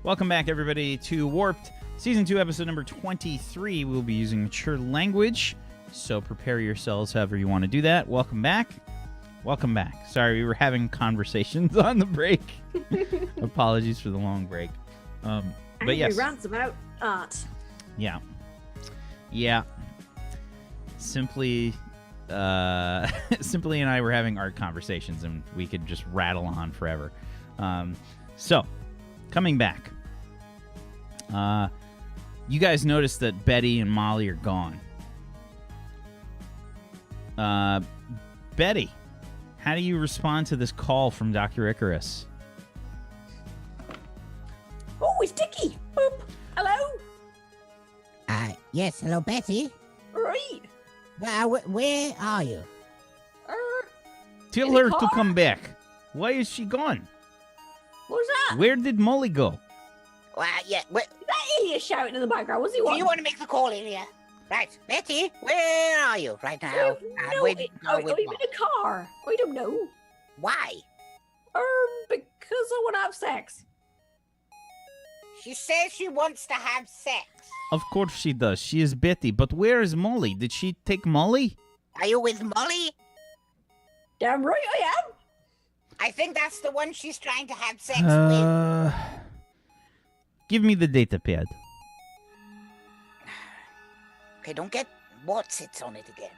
Welcome back, everybody, to Warped, Season 2, Episode number 23. We'll be using mature language, so prepare yourselves however you want to do that. Welcome back. Welcome back. Sorry, we were having conversations on the break. Apologies for the long break. But yes. Rants about art. Yeah. Yeah. Simply and I were having art conversations, and we could just rattle on forever. So, coming back. You guys noticed that Betty and Molly are gone. Betty, how do you respond to this call from Dr. Icarus? Oh, it's Dickie. Boop. Hello? Yes, hello, Betty. Right. Where are you? Tell her to come back. Why is she gone? What's that? Where did Molly go? Yeah, Is that Ilya shouting in the background? What's he want? do you want to make the call, Ilya? Right, Betty, where are you right now? Are you in a car? I don't know. Why? Because I want to have sex. She says she wants to have sex. Of course she does. She is Betty. But where is Molly? Did she take Molly? Are you with Molly? Damn right I am. I think that's the one she's trying to have sex with. Give me the data pad. Okay, don't get what's-its on it again.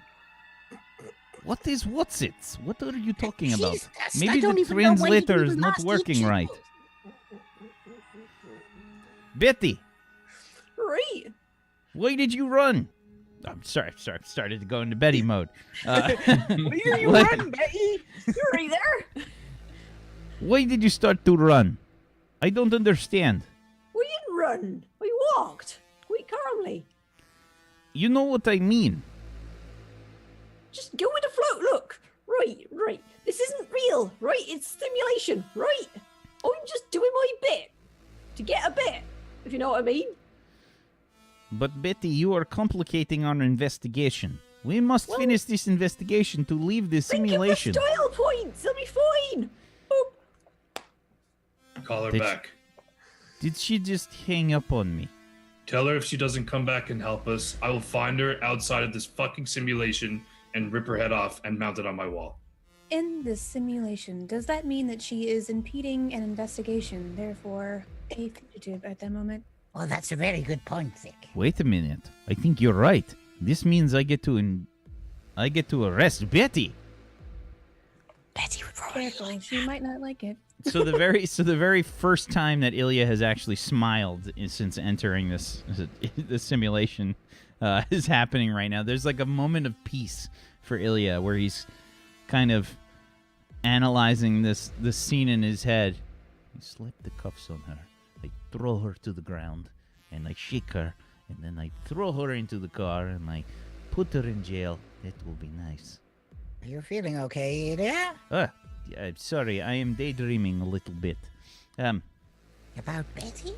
What is what's-its? What are you talking about? Jesus, Maybe the translator is not working right. Betty, Right. why did you run? I'm sorry. Started to go into Betty mode. Where you What? run, Betty? You're right there. Why did you start to run? I don't understand. We didn't run. We walked. Quite calmly. You know what I mean. Just go with the flow. Look. Right. This isn't real. Right. It's simulation. Right. I'm just doing my bit. To get a bit. If you know what I mean. But Betty, you are complicating our investigation. We must finish this investigation to leave this simulation. Think of the style points. It'll be fine. Boop. Call her back. Did she just hang up on me? Tell her if she doesn't come back and help us, I will find her outside of this fucking simulation and rip her head off and mount it on my wall. In this simulation, does that mean that she is impeding an investigation, therefore a fugitive at that moment? Well, that's a very good point, Vic. Wait a minute. I think you're right. This means I get to arrest Betty. Betty would probably Careful, she might not like it. So the very first time that Ilya has actually smiled since entering this simulation is happening right now. There's like a moment of peace for Ilya where he's kind of analyzing this scene in his head. I slip the cuffs on her. I throw her to the ground and I shake her, and then I throw her into the car and I put her in jail. That will be nice. Are you feeling okay, Ilya? Yeah, sorry, I am daydreaming a little bit. About Betty?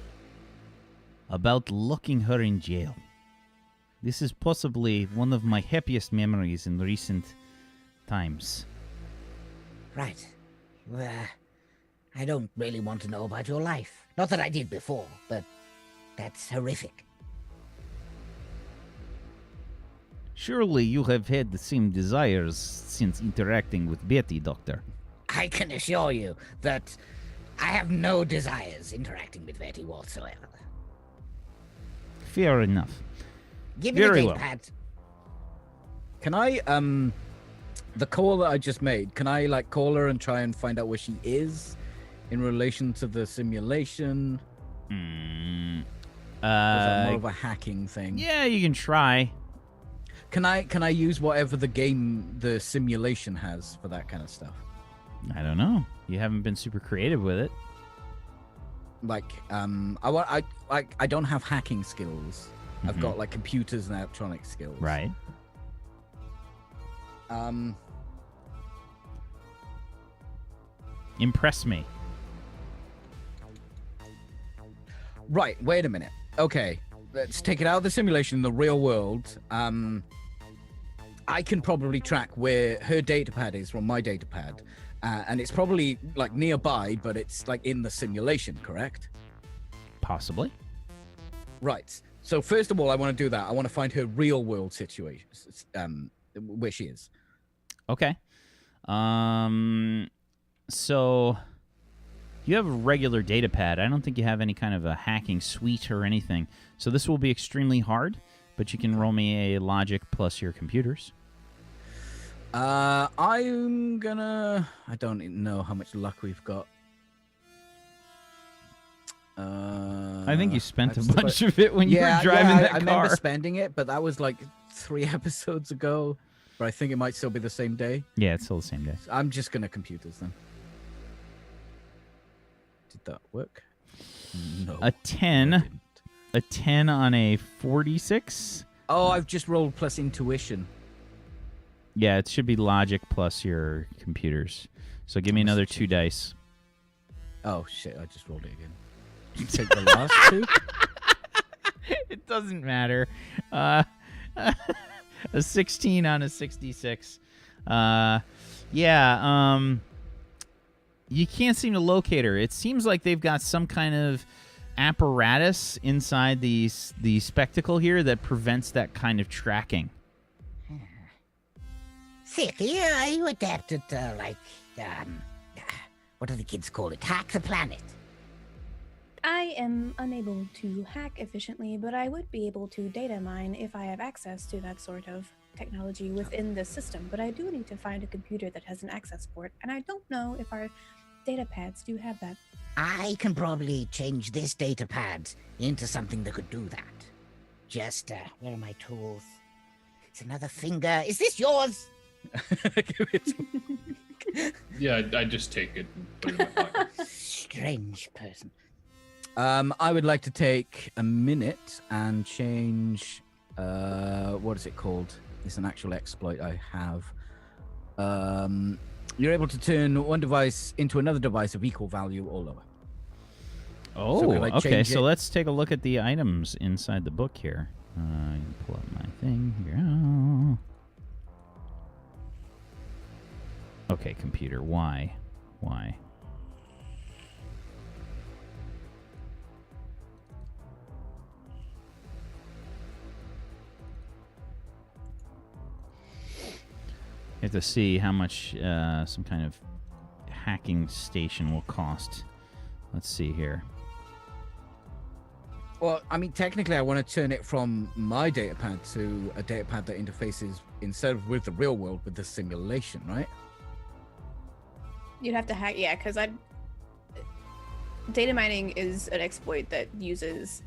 About locking her in jail. This is possibly one of my happiest memories in recent times. Right. I don't really want to know about your life. Not that I did before, but that's horrific. Surely you have had the same desires since interacting with Betty, Doctor. I can assure you that I have no desires interacting with Betty whatsoever. Fair enough. Give me Very the well. pad. Can I, the call that I just made, can I, like, call her and try and find out where she is in relation to the simulation? Or is that more of a hacking thing? Yeah, you can try. Can I use whatever the simulation has for that kind of stuff? I don't know. You haven't been super creative with it. Like, I don't have hacking skills. I've got like computers and electronic skills. Right. Impress me. Right, wait a minute. Okay, let's take it out of the simulation in the real world. I can probably track where her datapad is from my datapad. And it's probably like nearby, but it's like in the simulation, correct? Possibly. Right. So first of all, I want to do that. I want to find her real world situation, where she is. Okay. So you have a regular data pad. I don't think you have any kind of a hacking suite or anything. So this will be extremely hard, but you can roll me a logic plus your computers. I'm gonna... I don't even know how much luck we've got. I think you spent a bunch of it when you were driving that I car. remember spending it, but that was like 3 episodes ago. But I think it might still be the same day. Yeah, it's still the same day. So I'm just gonna computers then. Did that work? No. A 10. A 10 on a 46. Oh, I've just rolled plus intuition. Yeah, it should be logic plus your computers. So give me another 2 dice. Oh shit! I just rolled it again. You take the last 2. It doesn't matter. A 16 on a 66. You can't seem to locate her. It seems like they've got some kind of apparatus inside the spectacle here that prevents that kind of tracking. Sick, are you adapted to, what do the kids call it? Hack the planet? I am unable to hack efficiently, but I would be able to data mine if I have access to that sort of technology within the system. But I do need to find a computer that has an access port, and I don't know if our data pads do have that. I can probably change this data pad into something that could do that. Just, where are my tools? It's another finger. Is this yours? Give it to me. Yeah, I just take it and put it in my pocket. Strange person. I would like to take a minute and change. What is it called? It's an actual exploit I have. You're able to turn one device into another device of equal value or lower. Oh, So can I okay. change So it? let's take a look at the items inside the book here. Pull up my thing here. Okay, computer. Why? You have to see how much some kind of hacking station will cost. Let's see here. Well, I mean, technically, I want to turn it from my datapad to a datapad that interfaces instead of with the real world with the simulation, right? You'd have to hack, yeah, because data mining is an exploit that uses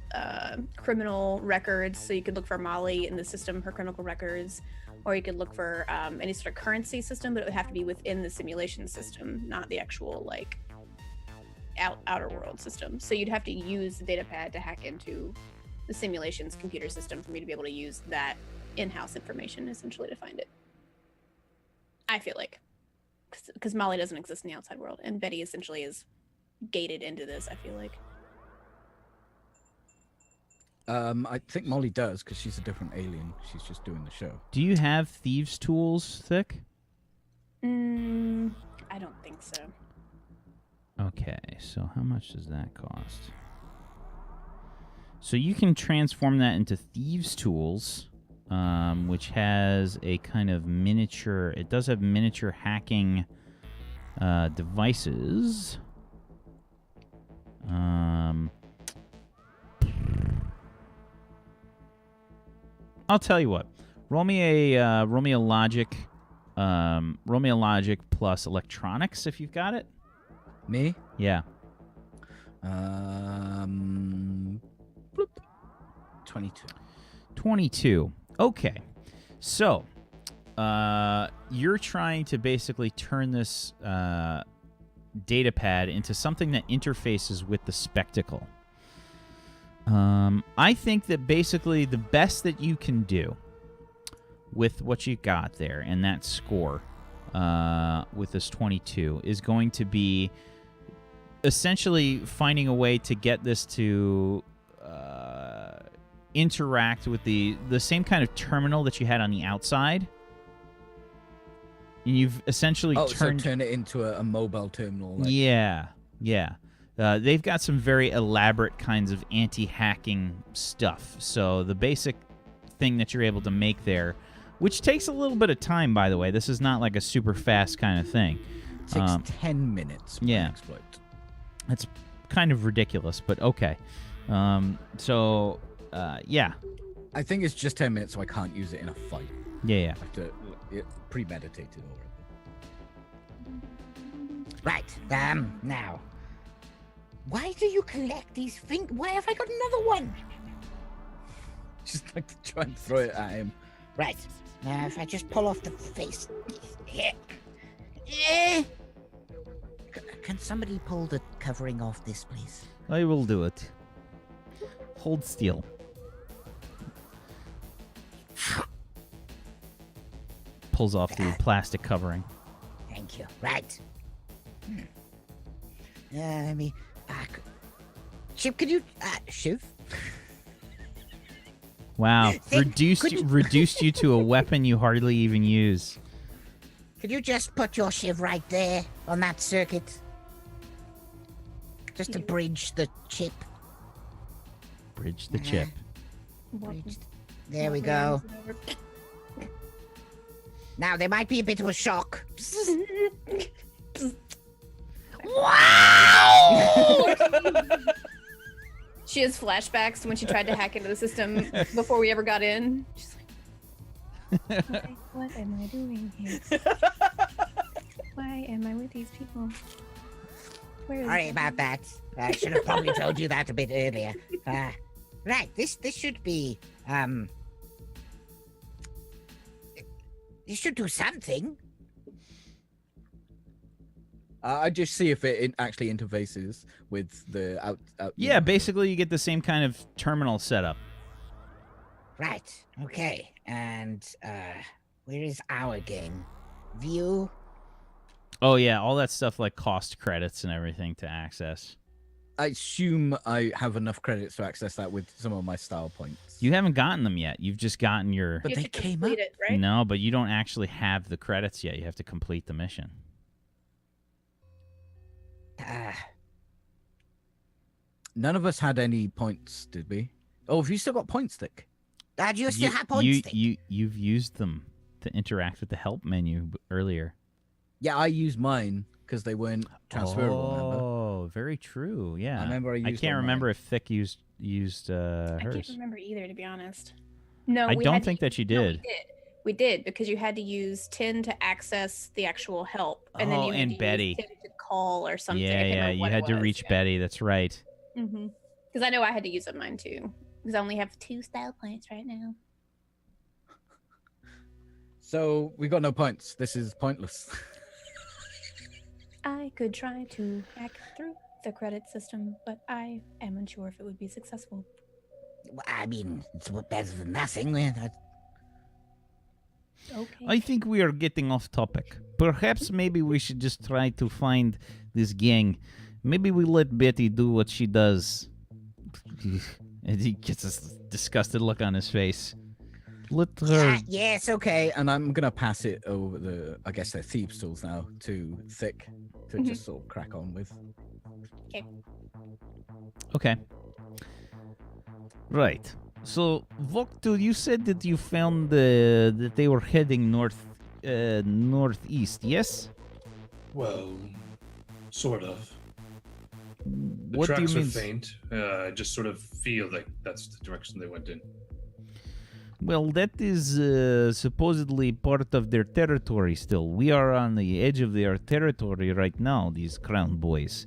criminal records. So you could look for Molly in the system, her criminal records, or you could look for any sort of currency system, but it would have to be within the simulation system, not the actual like outer world system. So you'd have to use the data pad to hack into the simulation's computer system for me to be able to use that in-house information essentially to find it. I feel like. Because Molly doesn't exist in the outside world, and Betty essentially is gated into this, I feel like. I think Molly does, because she's a different alien. She's just doing the show. Do you have thieves' tools, Thick? I don't think so. Okay, so how much does that cost? So you can transform that into thieves' tools, which has a kind of miniature... It does have miniature hacking devices. I'll tell you what. Roll me a logic plus electronics if you've got it. Me? Yeah. Bloop. 22. 22. Okay. So, you're trying to basically turn this data pad into something that interfaces with the spectacle. I think that basically the best that you can do with what you got there and that score with this 22 is going to be essentially finding a way to get this to interact with the same kind of terminal that you had on the outside. And you've essentially turn it into a mobile terminal. Like... Yeah. they've got some very elaborate kinds of anti-hacking stuff. So the basic thing that you're able to make there, which takes a little bit of time, by the way. This is not like a super fast kind of thing. It takes 10 minutes per yeah. exploit. That's kind of ridiculous, but okay. Yeah. I think it's just 10 minutes, so I can't use it in a fight. Yeah. I have to premeditate it already. Right, now. Why do you collect these things? Why have I got another one? Just like to try and throw it at him. Right, now if I just pull off the face. Eh. Can somebody pull the covering off this, please? I will do it. Hold still. Pulls off the plastic covering. Thank you. Right. Let me back. Shiv, could you Shiv? Wow. Think- Reduced you to a weapon you hardly even use. Could you just put your Shiv right there on that circuit? Just to bridge the chip. Bridge the chip. There we go. Now, there might be a bit of a shock. Wow! She has flashbacks to when she tried to hack into the system before we ever got in. She's like, what am I doing here? Why am I with these people? Where is Sorry about that. I should have probably told you that a bit earlier. Right, this should be, this should do something. I just see if it actually interfaces with the out. Yeah, basically you get the same kind of terminal setup. Right, okay. And, where is our game? View? Oh yeah, all that stuff like cost credits and everything to access. I assume I have enough credits to access that with some of my style points. You haven't gotten them yet. You've just gotten your... But You they have to came complete up. it, right? No, but you don't actually have the credits yet. You have to complete the mission. None of us had any points, did we? Oh, have you still got point stick? Do you still have points? You've used them to interact with the help menu earlier. Yeah, I used mine because they weren't transferable. Remember? Oh, very true. Yeah, I remember I used can't all remember mine. if Thick used I hers. can't remember either, to be honest. No, I we don't had think to, that you no, did. we did because you had to use 10 to access the actual help, and then Oh, you had and to Betty. use 10 to call or something. I Yeah, can't yeah. remember You what had it to was, reach yeah. Betty. That's right. Because I know I had to use up mine too. Because I only have 2 style points right now. So we got no points. This is pointless. I could try to hack through the credit system, but I am unsure if it would be successful. I mean, it's better than nothing. Okay. I think we are getting off topic. Perhaps maybe we should just try to find this gang. Maybe we let Betty do what she does. And he gets a disgusted look on his face. Let her... Yes, Okay, and I'm gonna pass it over the, I guess they're thieves' tools now, to Thick to just sort of crack on with. Okay. Right. So, Voktu, you said that you found that they were heading northeast, yes? Well, sort of. The What do you tracks mean? are faint. I just sort of feel like that's the direction they went in. Well, that is supposedly part of their territory still. We are on the edge of their territory right now, these Crown Boys.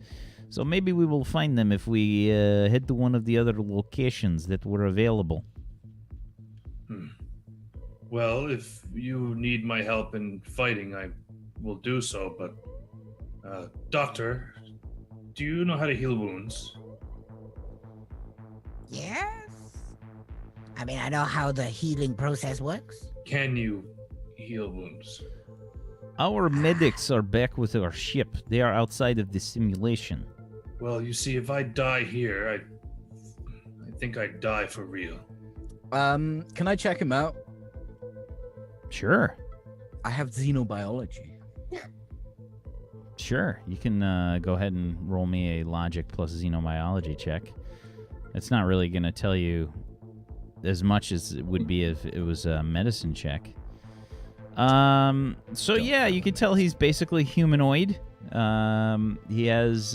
So maybe we will find them if we head to one of the other locations that were available. Well, if you need my help in fighting, I will do so, but... Doctor, do you know how to heal wounds? Yes. I mean, I know how the healing process works. Can you heal wounds? Our medics are back with our ship. They are outside of the simulation. Well, you see, if I die here, I think I'd die for real. Can I check him out? Sure. I have xenobiology. Sure, you can go ahead and roll me a logic plus xenobiology check. It's not really going to tell you as much as it would be if it was a medicine check. So yeah, you can tell he's basically humanoid. He has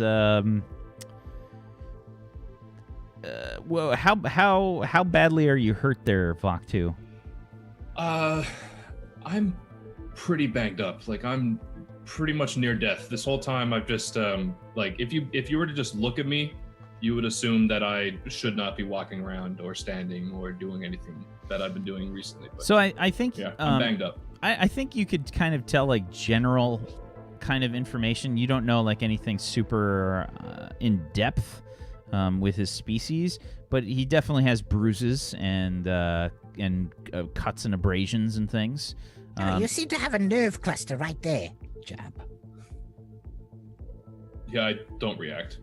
well, how badly are you hurt there, Vok2? I'm pretty banged up. Like, I'm pretty much near death. This whole time I've just like, if you were to just look at me, you would assume that I should not be walking around or standing or doing anything that I've been doing recently. But, So I think yeah, I'm banged up. I think you could kind of tell like general kind of information. You don't know like anything super in depth with his species, but he definitely has bruises and cuts and abrasions and things. You seem to have a nerve cluster right there, Jab. Yeah, I don't react.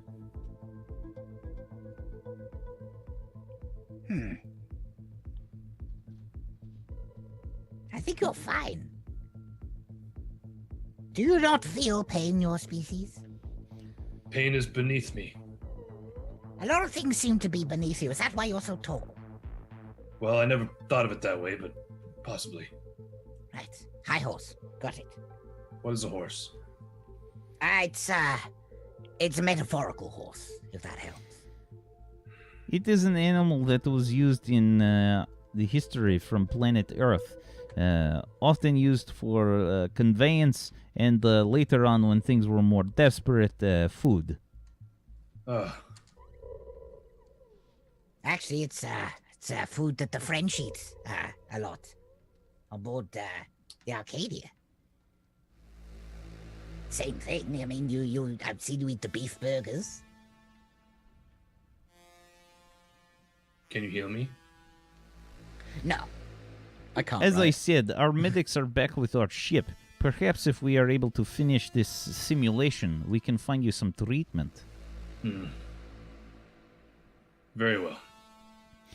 I think you're fine. Do you not feel pain, your species? Pain is beneath me. A lot of things seem to be beneath you. Is that why you're so tall? Well, I never thought of it that way, but possibly. Right. High horse. Got it. What is a horse? It's a metaphorical horse, if that helps. It is an animal that was used in the history from planet Earth, often used for conveyance, and later on, when things were more desperate, food. Actually, it's food that the French eat a lot on board the Arcadia. Same thing. I mean, I've seen you eat the beef burgers. Can you heal me? No. I can't. As I right? said, our medics are back with our ship. Perhaps if we are able to finish this simulation, we can find you some treatment. Very well.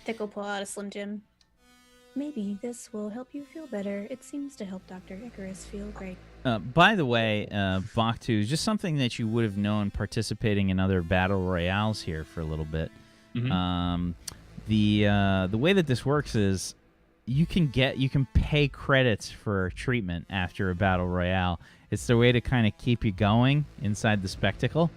Thick will pull out a Slim Jim. Maybe this will help you feel better. It seems to help Dr. Icarus feel great. By the way, Vok2, just something that you would have known participating in other battle royales here for a little bit. Mm-hmm. The way that this works is you can pay credits for treatment after a battle royale. It's the way to kind of keep you going inside the spectacle.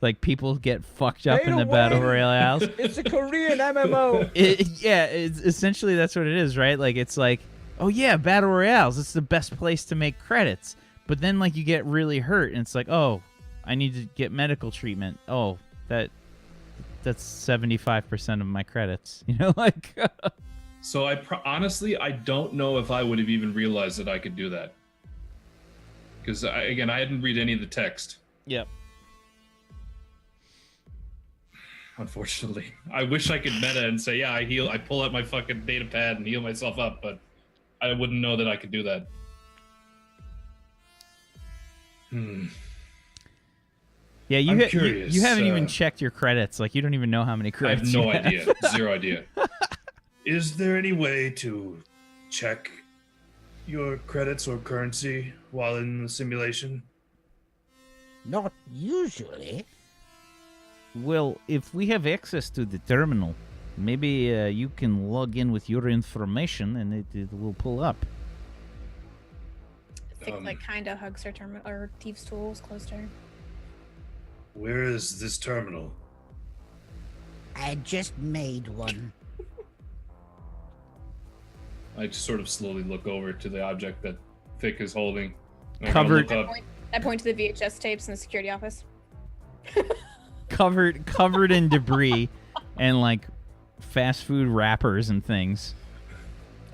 Like people get fucked up in the battle royales. It's a Korean MMO. It's essentially that's what it is, right? Like it's like, oh yeah, battle royales. It's the best place to make credits. But then like you get really hurt, and it's like, oh, I need to get medical treatment. Oh, that's 75% of my credits. You know, like. So honestly, I don't know if I would have even realized that I could do that. Because I hadn't read any of the text. Yep. Unfortunately, I wish I could meta and say, yeah, I pull out my fucking data pad and heal myself up, but I wouldn't know that I could do that. Yeah, you haven't even checked your credits. Like you don't even know how many I credits. have no idea. Zero idea. Is there any way to check your credits or currency while in the simulation? Not usually. Well, if we have access to the terminal, maybe you can log in with your information and it will pull up. Thick kind of hugs her terminal or Thieves' Tools close to her. Where is this terminal? I just made one. I just sort of slowly look over to the object that Thick is holding. Covered- I point to the VHS tapes in the security office. covered in debris and like fast food wrappers and things.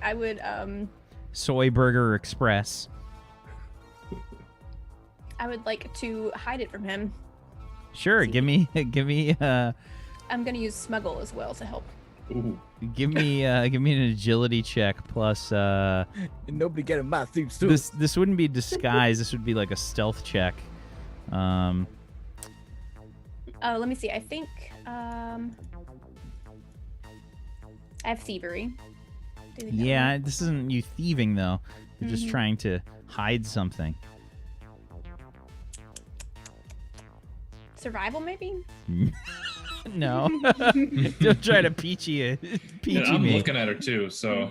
I would Soy Burger Express. I would like to hide it from him. Sure, give me I'm gonna use smuggle as well to help. Ooh. give me an agility check plus Nobody getting my thieves too. this wouldn't be disguise, this would be like a stealth check. Oh, let me see. I think I have thievery. Do we know? Yeah, this isn't you thieving though. You're just trying to hide something. Survival, maybe? No. Don't try to peachy I'm me. looking at her too, so.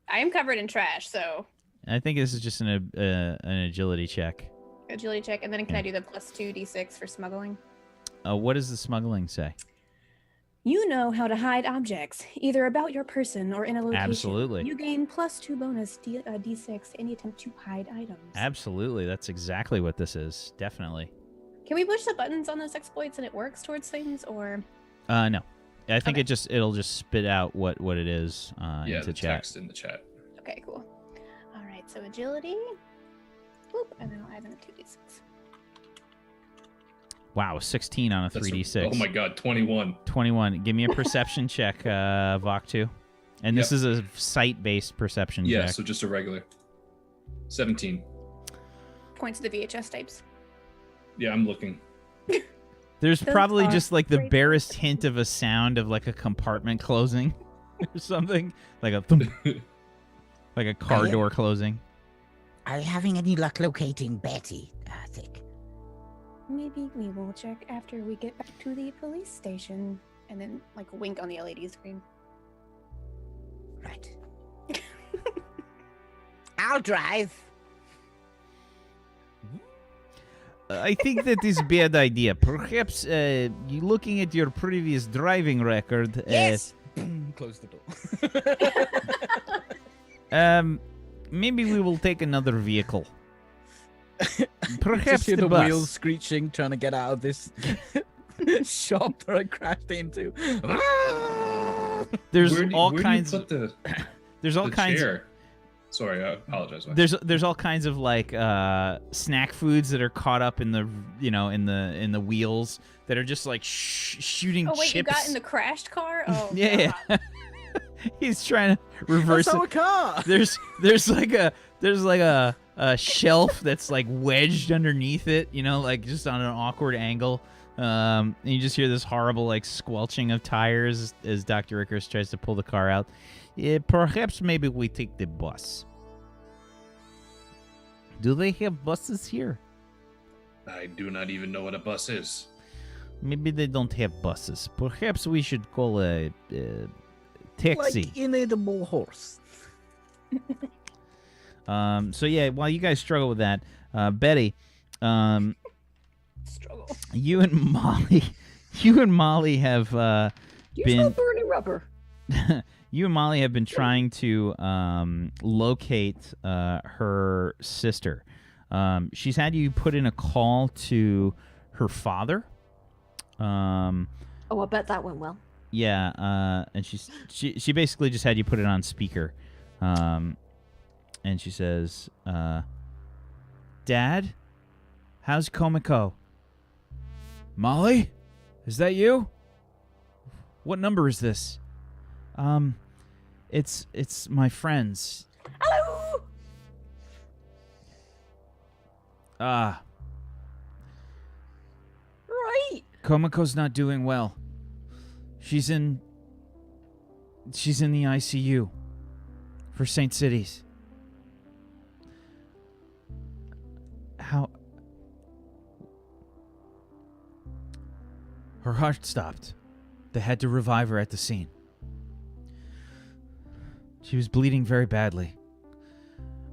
I am covered in trash, so I think this is just an agility check. agility check. And then can I do the +2 d6 for smuggling? What does the smuggling say? You know how to hide objects, either about your person or in a location. Absolutely. You gain +2 bonus d6 to any attempt to hide items. Absolutely. That's exactly what this is. Definitely. Can we push the buttons on those exploits and it works towards things, or? No. I think Okay. it'll just spit out what it is Yeah, into the chat. text in the chat. Okay, cool. All right, so agility. Whoop, and then I'll add in a 2d6. Wow, 16 on a That's 3d6. Oh my god, 21. 21. Give me a perception check, Vok2. And this Yep. is a sight-based perception Yeah, check. so just a regular. 17. Points to the VHS tapes. Uh, Yeah, I'm looking. There's Those probably are just like the great. barest hint of a sound of like a compartment closing or something. Like a thump, like a car Yeah. door closing. Are you having any luck locating Betty, Thick? Maybe we will check after we get back to the police station. And then, like, wink on the LED screen. Right. I'll drive. I think that is a bad idea. Perhaps you looking at your previous driving record. Yes. Close the door. Maybe we will take another vehicle. Just Perhaps hear the the bus. wheels screeching, trying to get out of this shop that I crashed into. There's Where do all you kinds. put the There's all kinds. chair? Sorry, I apologize. There's all kinds of like snack foods that are caught up in the in the wheels that are just like shooting Oh, wait, chips. you got in the crashed car? Oh, Yeah. God. He's trying to reverse That's it. our car. There's like a shelf that's like wedged underneath it, like just on an awkward angle. And you just hear this horrible like squelching of tires as Dr. Icarus tries to pull the car out. Yeah, perhaps maybe we take the bus. Do they have buses here? I do not even know what a bus is. Maybe they don't have buses. Perhaps we should call a taxi. Like n.e.w horse. So yeah, while you guys struggle with that, Betty, Struggle. you and Molly have You been smell burning rubber. you and Molly have been trying to locate her sister. She's had you put in a call to her father. Oh, I bet that went well. Yeah, and she basically just had you put it on speaker. And she says, Dad, how's Komiko? Molly? Is that you? What number is this? It's my friends. Hello. Ah, Right. Komiko's not doing well. She's in the ICU for St. Cities. How? Her heart stopped. They had to revive her at the scene. She was bleeding very badly.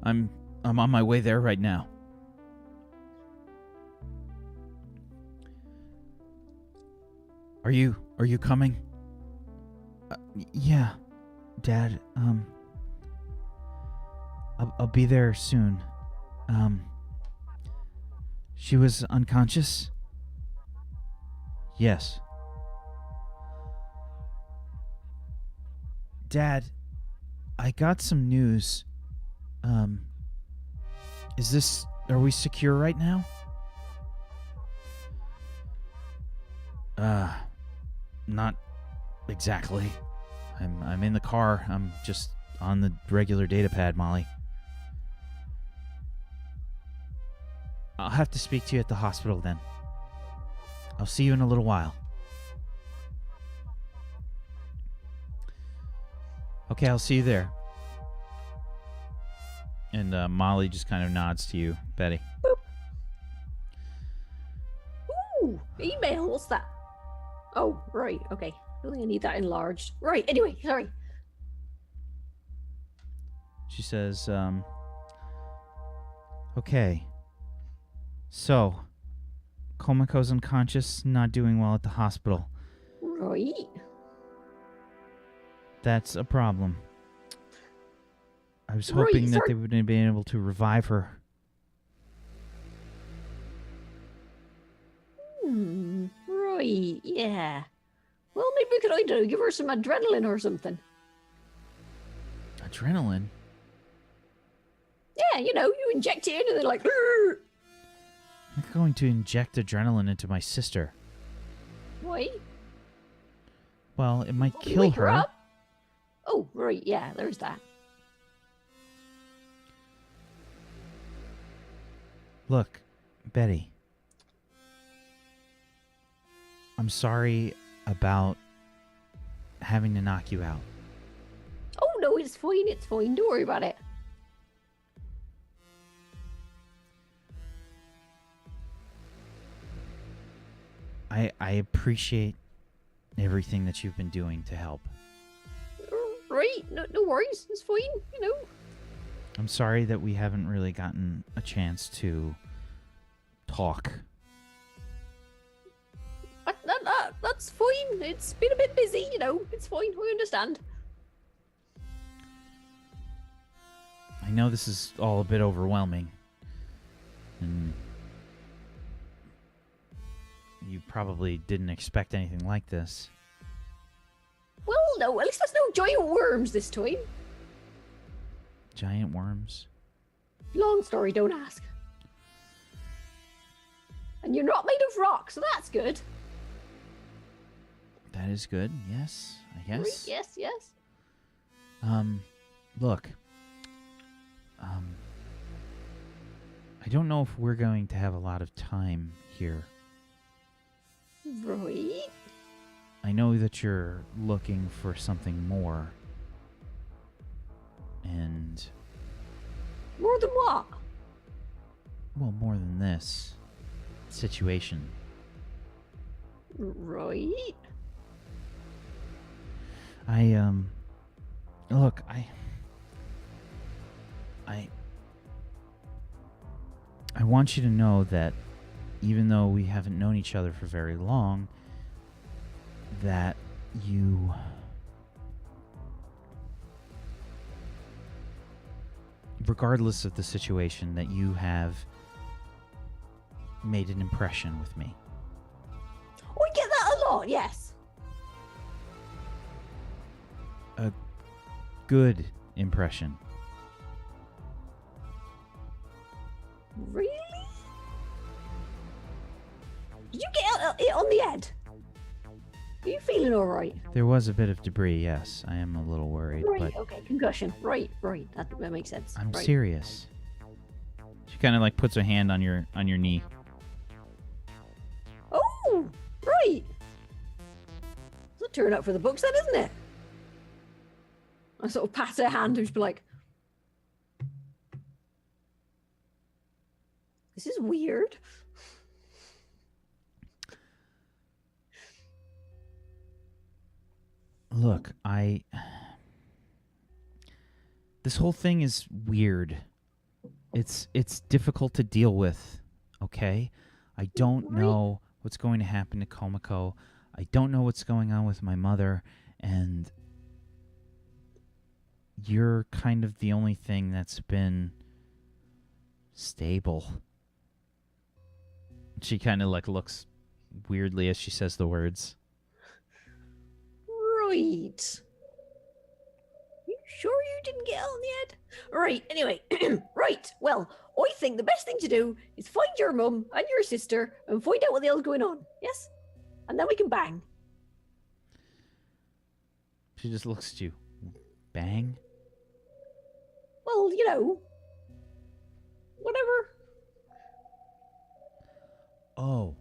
I'm on my way there right now. Are you coming? Yeah, Dad. I'll be there soon. She was unconscious? Yes. Dad, I got some news. Are we secure right now? Not exactly. I'm in the car. I'm just on the regular data pad, Molly. I'll have to speak to you at the hospital then. I'll see you in a little while. Okay, I'll see you there. And Molly just kind of nods to you, Betty. Email? What's that? Oh, right. Okay. I don't think I need that enlarged. Right. Anyway, sorry. She says, okay. So, Komako's unconscious, not doing well at the hospital. Right. That's a problem. I was hoping that they would have been able to revive her. Right. Yeah. Well, maybe we could either give her some adrenaline or something. Adrenaline? Yeah, you know, you inject it in and they're like, "Arr!" I'm not going to inject adrenaline into my sister. Why? Well, it might Want me to kill wake her her. up? Oh, right. Yeah, there's that. Look, Betty. I'm sorry about having to knock you out. Oh, no, it's fine. It's fine. Don't worry about it. I appreciate everything that you've been doing to help. Right? No worries. It's fine, you know. I'm sorry that we haven't really gotten a chance to talk. That's fine. It's been a bit busy, you know. It's fine. We understand. I know this is all a bit overwhelming. And you probably didn't expect anything like this. Well, no. At least there's no giant worms this time. Giant worms? Long story, don't ask. And you're not made of rock, so that's good. That is good, yes, I guess. Right, yes. Look. I don't know if we're going to have a lot of time here. Right. I know that you're looking for something more. And, More than what? well, more than this situation. Right. Look, I want you to know that even though we haven't known each other for very long, that you regardless of the situation, that you have made an impression with me. We get that a lot, yes. A good impression. Really? Did you get it on the head? Are you feeling all right? There was a bit of debris, yes. I am a little worried, Right, but okay, concussion. Right. That makes sense. I'm right. serious. She kind of like puts her hand on your knee. Oh, right. It's a turn up for the books then, isn't it? I sort of pat her hand and she'd be like, this is weird. Look, this whole thing is weird. It's difficult to deal with, okay? I don't know what's going to happen to Komako. I don't know what's going on with my mother, and you're kind of the only thing that's been stable. She kind of like looks weirdly as she says the words. Right. You sure you didn't get on the head? Right, anyway. Right, well, I think the best thing to do is find your mum and your sister and find out what the hell's going on, yes? And then we can bang. She just looks at you. Bang? Well, you know, whatever. Oh.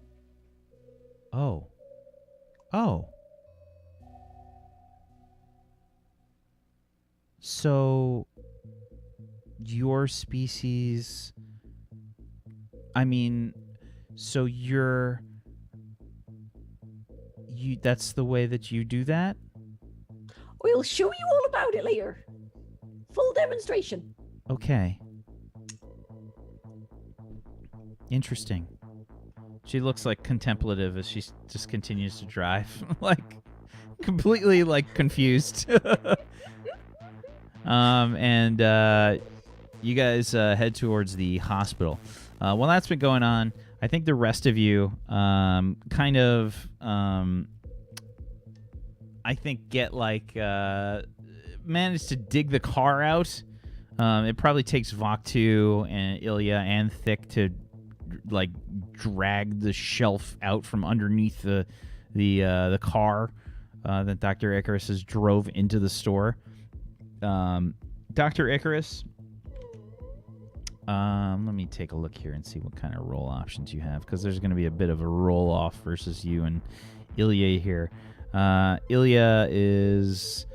So, your species... I mean, so you're that's the way that you do that? We'll show you all about it later. Full demonstration. Okay. Interesting. She looks like contemplative as she just continues to drive, like completely like confused. You guys head towards the hospital. While that's been going on, I think the rest of you get like managed to dig the car out. It probably takes Vok2 and Ilya and Thick to like drag the shelf out from underneath the car that Dr. Icarus has drove into the store. Dr. Icarus, let me take a look here and see what kind of roll options you have, because there's going to be a bit of a roll off versus you and Ilya here. Ilya is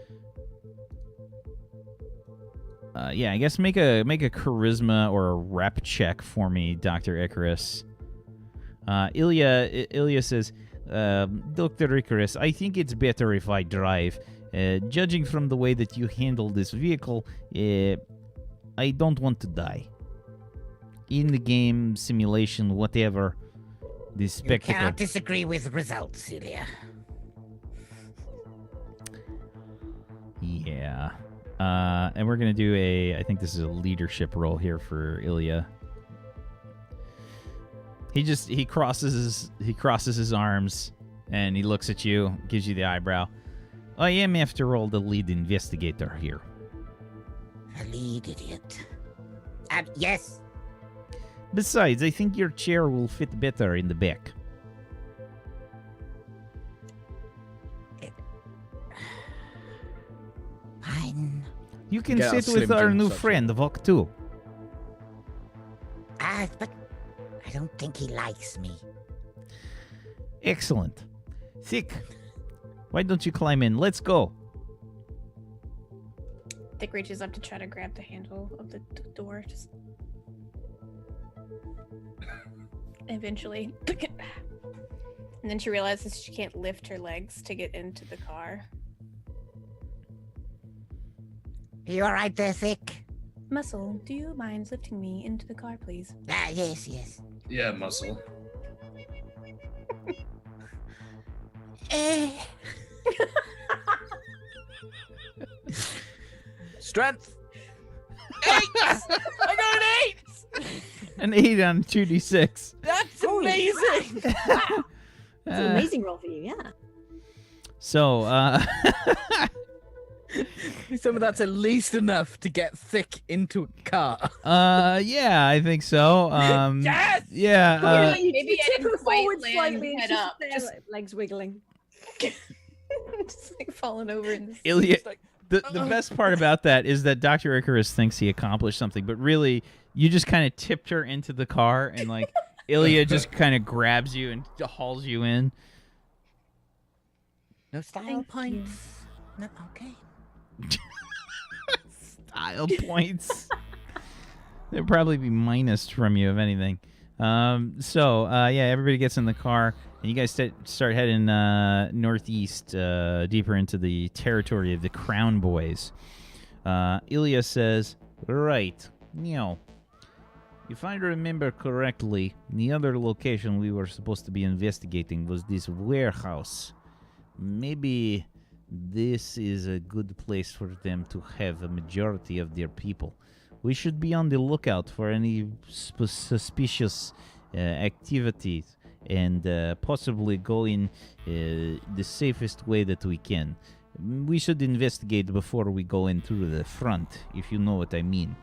I guess make a charisma or a rep check for me, Dr. Icarus. Ilya says, Dr. Icarus, I think it's better if I drive. Judging from the way that you handle this vehicle, I don't want to die. In the game, simulation, whatever, the spectacle. You cannot disagree with results, Ilya. Yeah. And we're going to do I think this is a leadership role here for Ilya. He crosses his arms and he looks at you, gives you the eyebrow. I am, after all, the lead investigator here. A lead idiot. Yes. Besides, I think your chair will fit better in the back. Fine. You can Get a sit with Slim our Jim new subject. friend, Vok2. But I don't think he likes me. Excellent. Thick, why don't you climb in? Let's go. Thick reaches up to try to grab the handle of the door. Just eventually, and then she realizes she can't lift her legs to get into the car. You all right there, Thick? Muscle, do you mind lifting me into the car, please? Yes. Yeah, Muscle. Strength. 8! I got an 8! An 8 on 2d6. That's Holy amazing. It's an Uh, amazing roll for you, yeah. So, Some of that's at least enough to get Thick into a car. yeah, I think so. Yes! Yeah, maybe I tip didn't her quite forward land slightly and head she's up, there, just- like, legs wiggling. just like falling over in the Ilya. It's like, The best part about that is that Dr. Icarus thinks he accomplished something, but really, you just kind of tipped her into the car, and like Ilya just kind of grabs you and hauls you in. No style Thank points. No, okay. Style points. They'd probably be minused from you, if anything. Everybody gets in the car, and you guys start heading northeast, deeper into the territory of the Crown Boys. Ilya says, right, if I remember correctly, the other location we were supposed to be investigating was this warehouse. Maybe this is a good place for them to have a majority of their people. We should be on the lookout for any suspicious activities and possibly go in the safest way that we can. We should investigate before we go in through the front, if you know what I mean.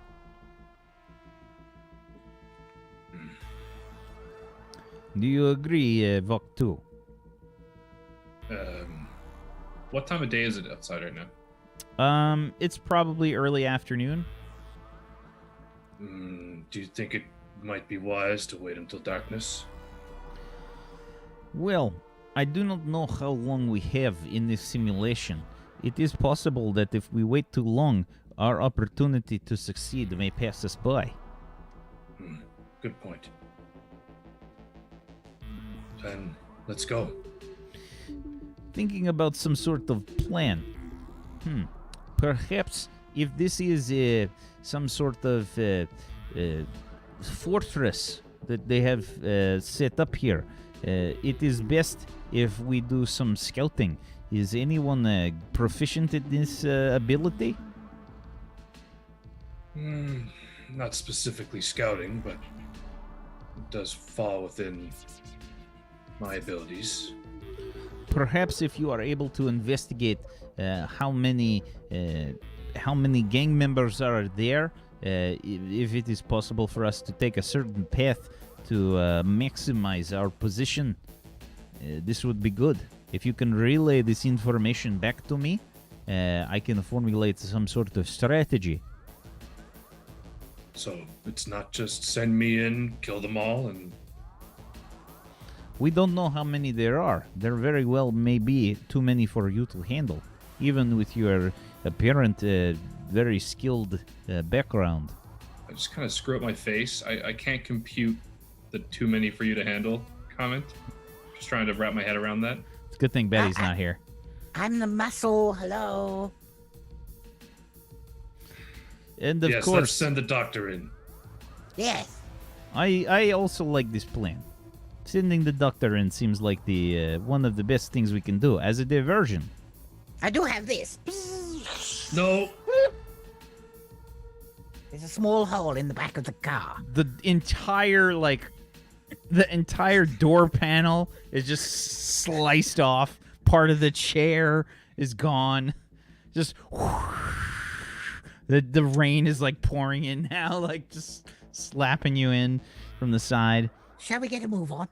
Do you agree, Vok2? What time of day is it outside right now? It's probably early afternoon. Do you think it might be wise to wait until darkness? Well, I do not know how long we have in this simulation. It is possible that if we wait too long, our opportunity to succeed may pass us by. Good point. Then let's go. thinking about some sort of plan. Perhaps if this is some sort of fortress that they have set up here, it is best if we do some scouting. Is anyone proficient in this ability? Not specifically scouting, but it does fall within my abilities. Perhaps if you are able to investigate how many gang members are there, if it is possible for us to take a certain path to maximize our position, this would be good. If you can relay this information back to me, I can formulate some sort of strategy. So it's not just send me in, kill them all, and... We don't know how many there are. There very well may be too many for you to handle, even with your apparent very skilled background. I just kind of screw up my face. I can't compute the too many for you to handle comment. Just trying to wrap my head around that. It's a good thing Betty's not here. I'm the muscle. Hello. And of Yes, course, let's send the doctor in. Yes. I also like this plan. Sending the doctor in seems like the one of the best things we can do as a diversion. I do have this. No. There's a small hole in the back of the car. The entire door panel is just sliced off. Part of the chair is gone. Just the rain is like pouring in now, like just slapping you in from the side. Shall we get a move on?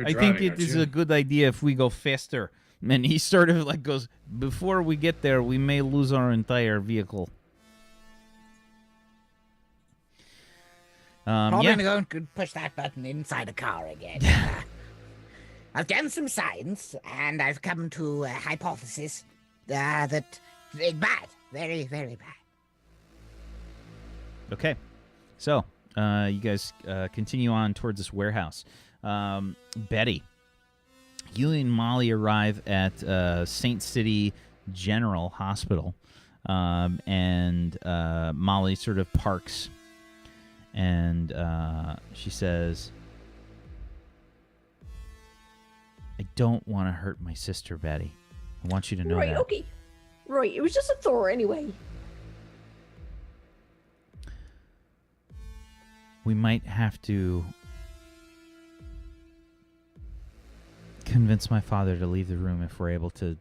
I think it is a good idea if we go faster. And he sort of like goes, before we get there, we may lose our entire vehicle. Probably Yeah. gonna go and push that button inside the car again. I've done some science, and I've come to a hypothesis that it's bad. Very, very bad. Okay. So, you guys continue on towards this warehouse. Betty, you and Molly arrive at Saint City General Hospital, and Molly sort of parks, and she says, I don't want to hurt my sister, Betty. I want you to know Right, that. okay. Right, it was just a thought anyway. We might have to convince my father to leave the room if we're able to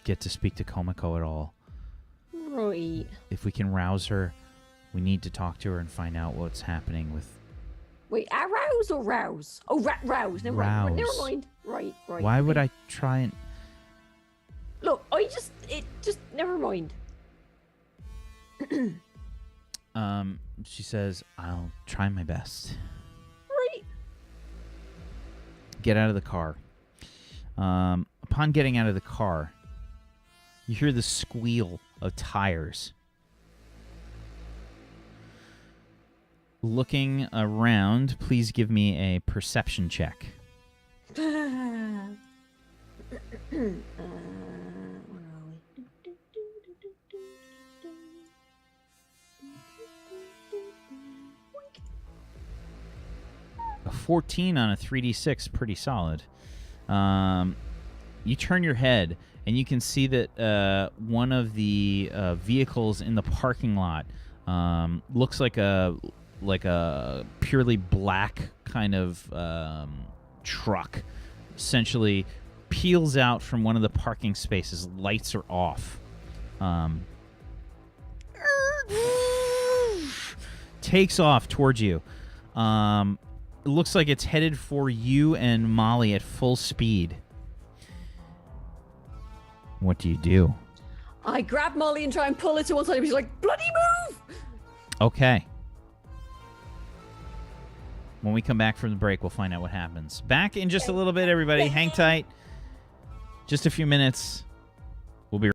get to speak to Komiko at all. Right. If we can rouse her, we need to talk to her and find out what's happening with... Wait, arouse or rouse? Oh, rouse. Never mind. Never Rouse. mind. Right. Why would right. I try and... Look, never mind. She says, I'll try my best. Right. Get out of the car. Upon getting out of the car, you hear the squeal of tires. Looking around, please give me a perception check. Where are we? A 14 on a 3d6, pretty solid. You turn your head, and you can see that one of the vehicles in the parking lot looks like a purely black kind of truck. Essentially, peels out from one of the parking spaces. Lights are off. Takes off towards you. It looks like it's headed for you and Molly at full speed. What do you do? I grab Molly and try and pull her to one side. She's like, bloody move! Okay. When we come back from the break, we'll find out what happens. Back in just a little bit, everybody. Hang tight. Just a few minutes.